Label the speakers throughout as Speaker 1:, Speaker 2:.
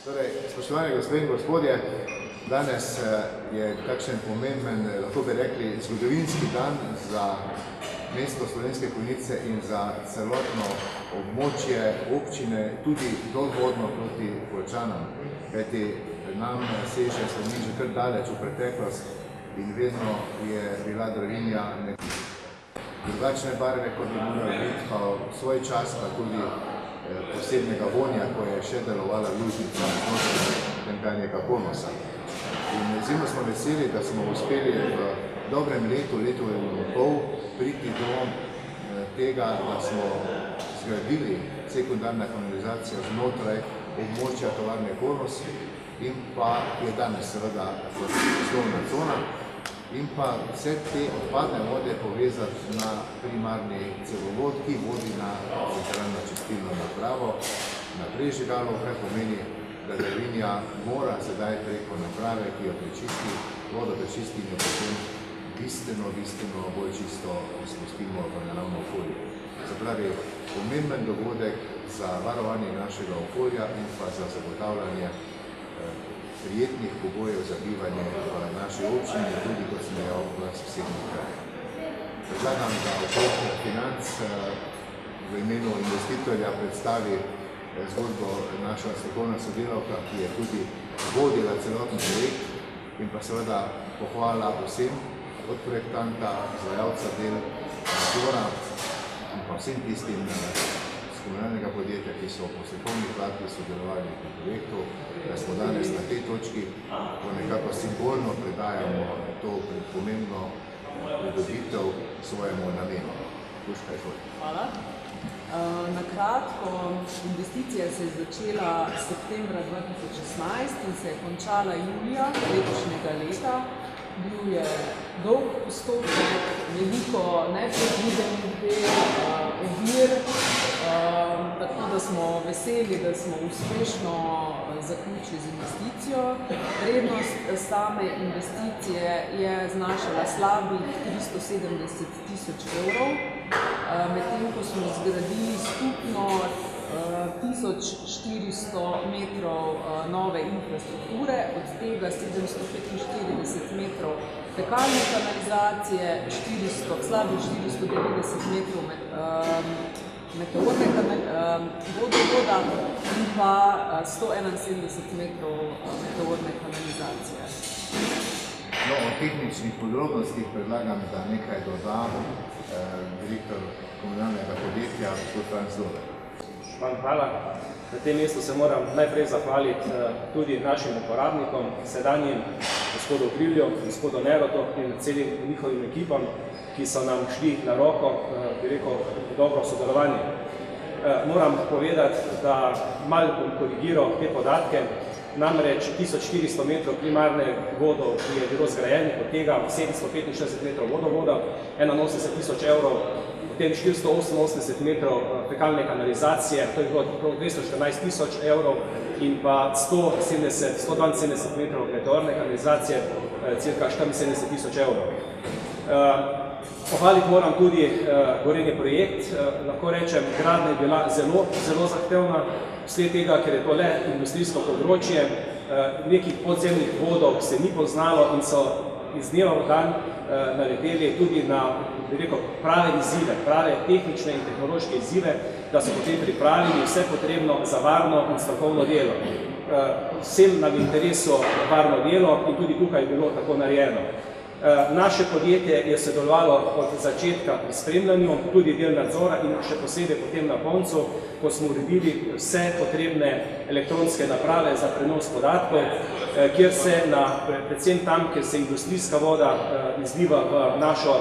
Speaker 1: Torej, spoštovani gospe in gospodje, danes je takšen pomemben, lahko bi rekli, zgodovinski dan za mesto Slovenske Konjice in za celotno območje občine, tudi dolvodno proti Poljčanom. Kajti nam seže Slovenija že kar daleč v preteklost in vedno je bila Dravinja drugačne barve, kot bi morali biti, pa v svoj čas pa tudi posebnega vonja, ko je še delovala lužnica Templjanjega ponosa. In zelo smo veseli, da smo uspeli v dobrem letu in pol priti do tega, da smo zgradili sekundarno kanalizacijo znotraj območja tovarne Ponos in pa je danes seveda poslovna cona in pa vse te odpadne vode povezati na primarni cevovod, ki vodi na centralno čistilno napravo na Prežigalo, kar pomeni, da Dravinja mora sedaj preko naprave, ki jo prečisti, vodo prečisti in jo potem bistveno bolj čisto izpustimo v naravno okolje. Se pravi, pomemben dogodek za varovanje našega okolja in pa za zagotavljanje prijetnih pogojev za bivanje v naši občini, tudi kot sem dejal v sosednjih krajih. Predlagam, da okrog financ v imenu investitorja predstavi zgodbo naša strokovna sodelavka, ki je tudi vodila celotni projekt in pa seveda pohvala vsem, od projektanta, izvajalca del, nadzora in pa vsem tistim komunalnega podjetja, ki so po strokovni plati sodelovali v projektu, da smo danes na tej točki, ko nekako simbolno predajamo to pomembno pridobitev svojemu namenu. Duška, izvoli.
Speaker 2: Hvala. Na kratko, investicija se je začela septembra 2016 in se je končala julija letošnjega leta. Bil je dolg postopek, veliko nepredvidenih del, ovir, tako da smo veseli, da smo uspešno zaključili z investicijo. Vrednost same investicije je znašala slabih 370 000 evrov, medtem ko smo zgradili skupno 1400 metrov nove infrastrukture, od tega 745 metrov fekalne kanalizacije, slabih 490 metrov vodovoda in pa 171 metrov meteorne kanalizacije.
Speaker 1: No, o tehničnih podrobnostih predlagam, da nekaj doda direktor komunalnega podjetja, gospod Franc Dober.
Speaker 3: Hvala. Na tem mestu se moram najprej zahvaliti tudi našim uporabnikom, sedanjim gospodu Krilju, gospodu Nerotu in celim njihovim ekipam, ki so nam šli na roko, bi rekel, dobro sodelovanje. Moram povedati, da malo bom korigiral te podatke, namreč 1400 metrov primarne vodov, ki je bilo zgrajenih, od tega 765 metrov vodovoda, 81 000 evrov, potem 488 metrov fekalne kanalizacije, to je bilo 214 000 evrov in pa 172 metrov meteorne kanalizacije, cirka 74 000 evrov. Pohvaliti moram tudi Gorenje projekt, lahko rečem, gradnja je bila zelo zahtevna, vsled tega, ker je to le industrijsko področje, nekih podzemnih vodov se ni poznalo in so iz dneva v dan naleteli tudi na prave izzive, prave tehnične in tehnološke izzive, da so potem pripravili vse potrebno za varno in strokovno delo. Vsem nam je interesu varno delo in tudi tukaj je bilo tako narejeno. Naše podjetje je sodelovalo od začetka pri spremljanju, tudi del nadzora in še posebej potem na koncu, ko smo uredili vse potrebne elektronske naprave za prenos podatkov, kjer se predvsem tam, kjer se industrijska voda izliva v našo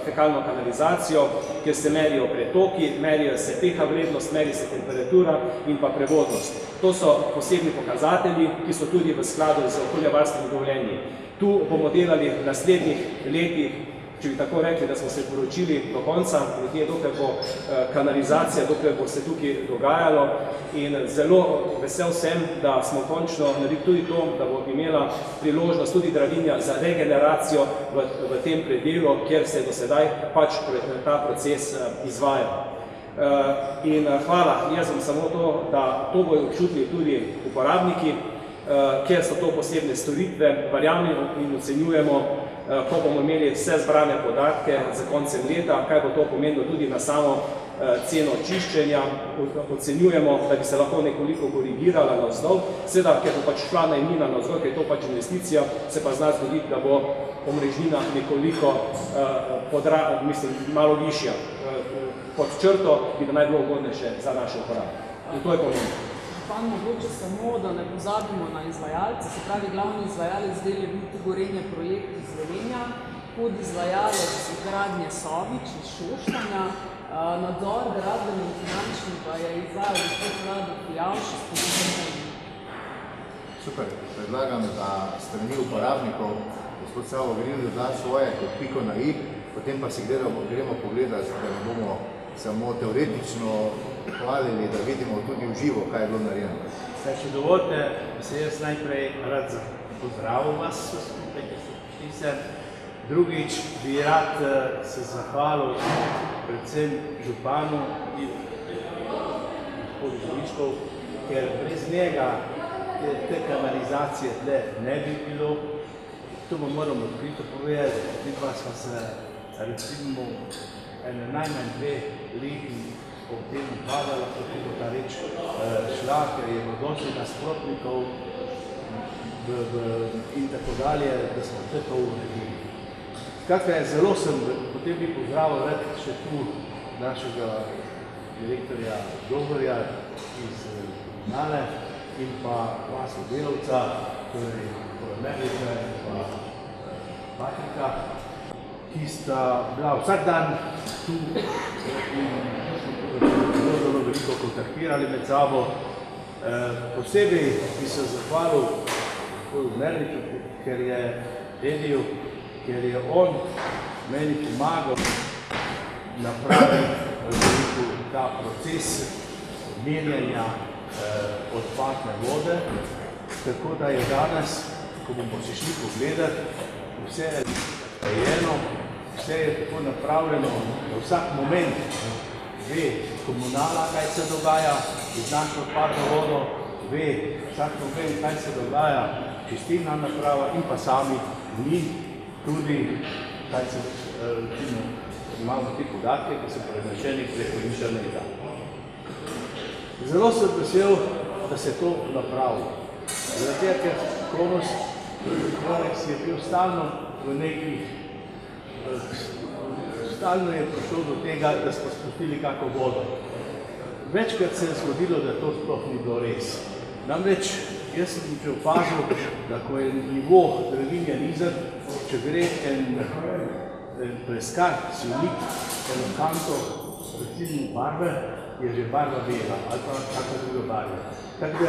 Speaker 3: fekalno kanalizacijo, kjer se merijo pretoki, merijo se pH vrednost, meri se temperatura in pa prevodnost. To so posebni pokazatelji, ki so tudi v skladu z okoljevarstvenimi dovoljenji. Tu bomo delali v naslednjih letih, če bi tako rekli, da smo se poročili do konca, nekje dokaj bo kanalizacija, dokaj bo se tukaj dogajalo in zelo vesel sem, da smo končno naredili tudi to, da bo imela priložnost tudi Dravinja za regeneracijo v tem predelu, kjer se je do sedaj pač ta proces izvajal. In hvala, jaz sem samo to, da to bojo občutili tudi uporabniki, kjer so to posebne storitve, verjamemo in ocenjujemo, ko bomo imeli vse zbrane podatke za koncem leta, kaj bo to pomenilo tudi na samo ceno čiščenja, ocenjujemo, da bi se lahko nekoliko korigirala navzdol, seveda, ker bo pač šla najemnina navzdol, ker je to pač investicija, se pa zna zgoditi, da bo omrežnina nekoliko malo višja. Pod črto bi da naj bilo ugodnejše za naše uporabe. In to je pomembno.
Speaker 2: Pa mogoče samo, da ne pozabimo na izvajalce, se pravi, glavni izvajalec del je bil tu Gorenje projekt iz Slovenija, podizvajalec gradnje Sovič iz Šoštanja, nadzor gradbeni in finančni pa je izvajal gospod Rado Pijavš iz Podizvajalca.
Speaker 1: Super, predlagam, da strani uporabnikov gospod Savo Gril doda svoje kot piko na i, potem pa si gremo pogledati, da ne bomo samo teoretično hvalili, da vidimo tudi v živo, kaj je bilo narejeno.
Speaker 4: Zdaj, če dovolite, bi se jaz najprej rad pozdravil vas, skupaj, ki ste prišli sem. Drugič bi rad se zahvalil predvsem županu in gospodu Zoriškov, ker brez njega te kanalizacije tle ne bi bilo. To bo moram odkrito povedati, vidva sva se recimo najmanj 2 leti ob tem ukvarjala, kako bo ta reč šla, ker je bilo dosti nasprotnikov in tako dalje, da smo vse to uredili. Skratka, zelo sem, potem bi pozdravil še tu našega direktorja Doborja iz Nale in pa dva sodelavca, torej Merlika in pa Patrika, ki sta bila vsak dan tu in zelo veliko kontaktirali med sabo. Posebej bi se zahvalil gospodu Merliku, ker je Ediju, ker je on meni pomagal napraviti ta proces menjanja odpadne vode, tako da je danes, ko bomo se šli pogledati, vse je rejeno, vse je tako napravljeno, da vsak moment ve komunala, kaj se dogaja, iznačno odpadno vodo, ve vsak moment, kaj se dogaja, čistilna naprava in pa sami mi tudi, kaj se imamo te podatke, ki so prenašeni preko interneta. Zelo sem vesel, da se to napravilo. Zaradi tega, ker Kronos je bil stalno v nekih, stalno je prišlo do tega, da smo spustili kako vodo. Večkrat se je zgodilo, da to sploh ni bilo res. Namreč, jaz sem že opazil, da ko je nivo Dravinje nizek, če gre en pleskar, silnik, eno kanto, recimo barve, je že barva bela ali pa kakšna druga barva. Tako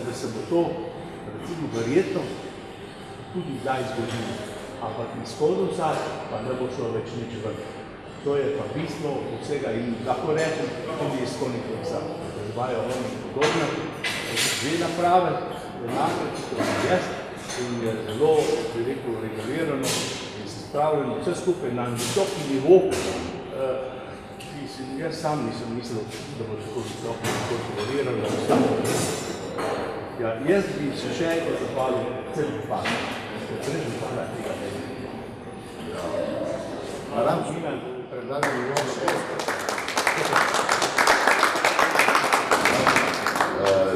Speaker 4: da se bo to, recimo, verjetno tudi zdaj zgodilo. Ampak iz konusa pa ne bo šlo več nič ven. To je pa bistvo vsega in lahko rečem tudi iz konikusa, da zvajo oni podobno. Dve naprave, enake, kot je jaz, in je zelo, bi rekel, regulirano in se spravljeno vse skupaj na visoki nivo, ki jaz sam nisem mislil, da bo tako visoko regulirano. Ja, jaz bi se še enkrat zahvalil cel župan, ker brez župana tega ne bi.
Speaker 1: Hvala, predlagam milijon še.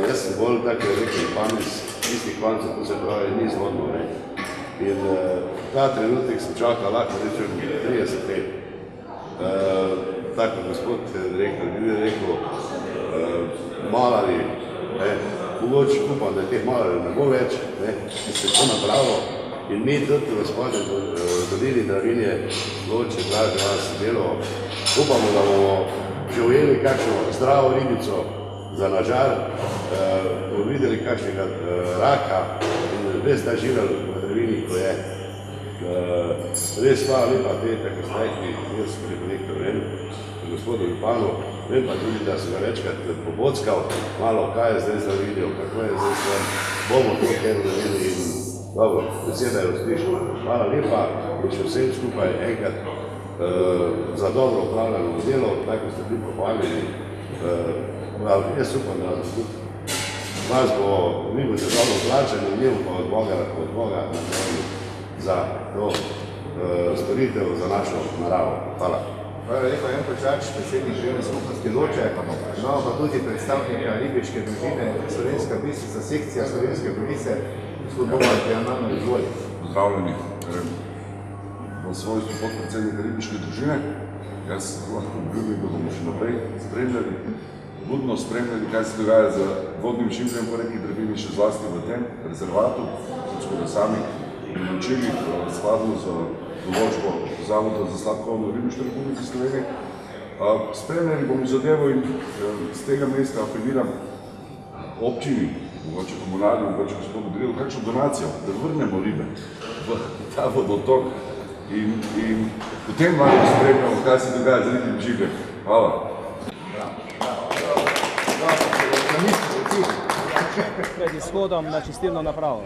Speaker 5: Jaz sem bolj tako rekel pamet tistih kvancov, to se pravi, ni zgodno. In ta trenutek sem čakal, lahko rečem, 30 let. Tako gospod direktor bi rekel, malari, mogoče upam, da teh malarjev ne bo več, ki se to napravo. In mi tudi v spodnjem dolini Dravinje, Loče, Draže, vas delo, upamo, da bomo že ujeli kakšno zdravo ribico za nažar, bomo videli kakšnega raka in res ta živel v Dravini, ko je. Res hvala lepa te, tako ste rekli, jaz sem preko nekaj vrem, gospodu Županu, vem pa tudi, da sem ga večkrat pobockal, malo kaj je zdaj za video, kako je zdaj svem, bomo to kaj naredili in dobro, beseda je uslišala. Hvala lepa in še vsem skupaj enkrat za dobro upravljeno delo, tako ste bili pohvaljeni. Jaz upam, da vas tudi. vas bo, mi boste dobro plačani, mi bomo od Boga napravili za to storitev za našo naravo. Hvala.
Speaker 1: Hvala lepa, Jan Počač, predsednik Krajevne skupnosti Loče, imamo pa tudi predstavnika ribiške družine Slovenska Bistrica, sekcija Slovenske Bistrice, gospod Boban Pejanović, izvoli.
Speaker 6: Pozdravljeni v svojstvu podpredsednika ribiške družine. Jaz lahko obljubim, da bomo še naprej spremljali, budno spremljali, kaj se dogaja z vodnim šimpljem po reki Dravinji, še zlasti v tem rezervatu, kot smo ga sami naročili v skladu z določbo Zavoda za sladkovodno ribištvo Republike Slovenije. Spremljali bomo zadevo in z tega mesta apeliram občini, mogoče komunalni, mogoče gospodu Drilu, kakšno donacijo, da vrnemo ribe v ta vodotok in potem lahko spremljamo, kaj se dogaja z ribim življem. Hvala.
Speaker 3: Pred izhodom na čistilno napravo.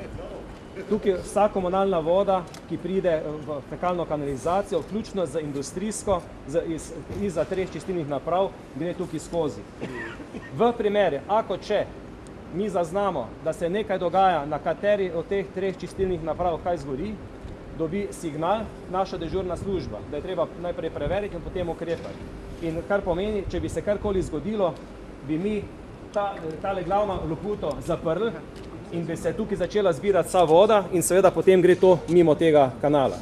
Speaker 3: Tukaj vsa komunalna voda, ki pride v fekalno kanalizacijo, vključno z industrijsko, izza 3 čistilnih naprav, gre tukaj skozi. V primeri, ako če mi zaznamo, da se nekaj dogaja, na kateri od teh 3 čistilnih naprav kaj zgodi, dobi signal naša dežurna služba, da je treba najprej preveriti in potem ukrepati. In kar pomeni, če bi se karkoli zgodilo, bi mi tale glavno loputo zaprli in bi se tukaj začela zbirati vsa voda in seveda potem gre to mimo tega kanala.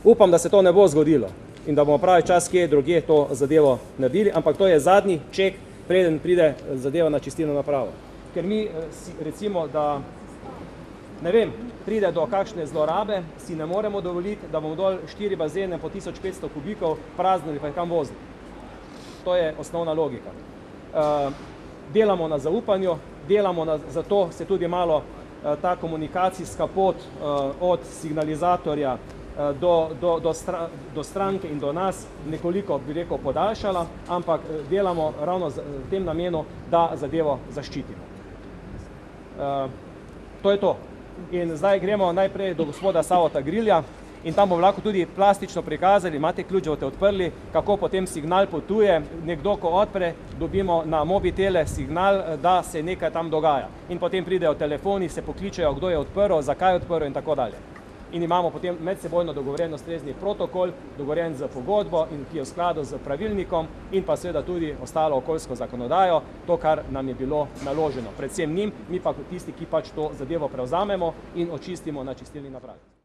Speaker 3: Upam, da se to ne bo zgodilo in da bomo pravi čas kje drugje to zadevo naredili, ampak to je zadnji ček, preden pride zadeva na čistilno napravo. Ker mi recimo, da ne vem, pride do kakšne zlorabe, si ne moremo dovoliti, da bomo dol 4 bazene po 1500 kubikov praznili pa jih kam vozili. To je osnovna logika. Delamo na zaupanju, delamo zato se tudi malo ta komunikacijska pot od signalizatorja do stranke in do nas nekoliko, bi rekel, podaljšala, ampak delamo ravno v tem namenu, da zadevo zaščitimo. To je to. In zdaj gremo najprej do gospoda Savota Grilja in tam bomo lahko tudi plastično prikazali, imate ključ, boste odprli, kako potem signal potuje. Nekdo, ko odpre, dobimo na mobitele signal, da se nekaj tam dogaja. In potem pridejo telefoni, se pokličejo, kdo je odprl, zakaj je odprl in tako dalje. In imamo potem medsebojno dogovorjen ustrezni protokol, dogovorjen z pogodbo, ki je v skladu z pravilnikom in pa seveda tudi ostalo okoljsko zakonodajo, to, kar nam je bilo naloženo. Predvsem njim, mi pa tisti, ki pač to zadevo prevzamemo in očistimo na čistilni napravi.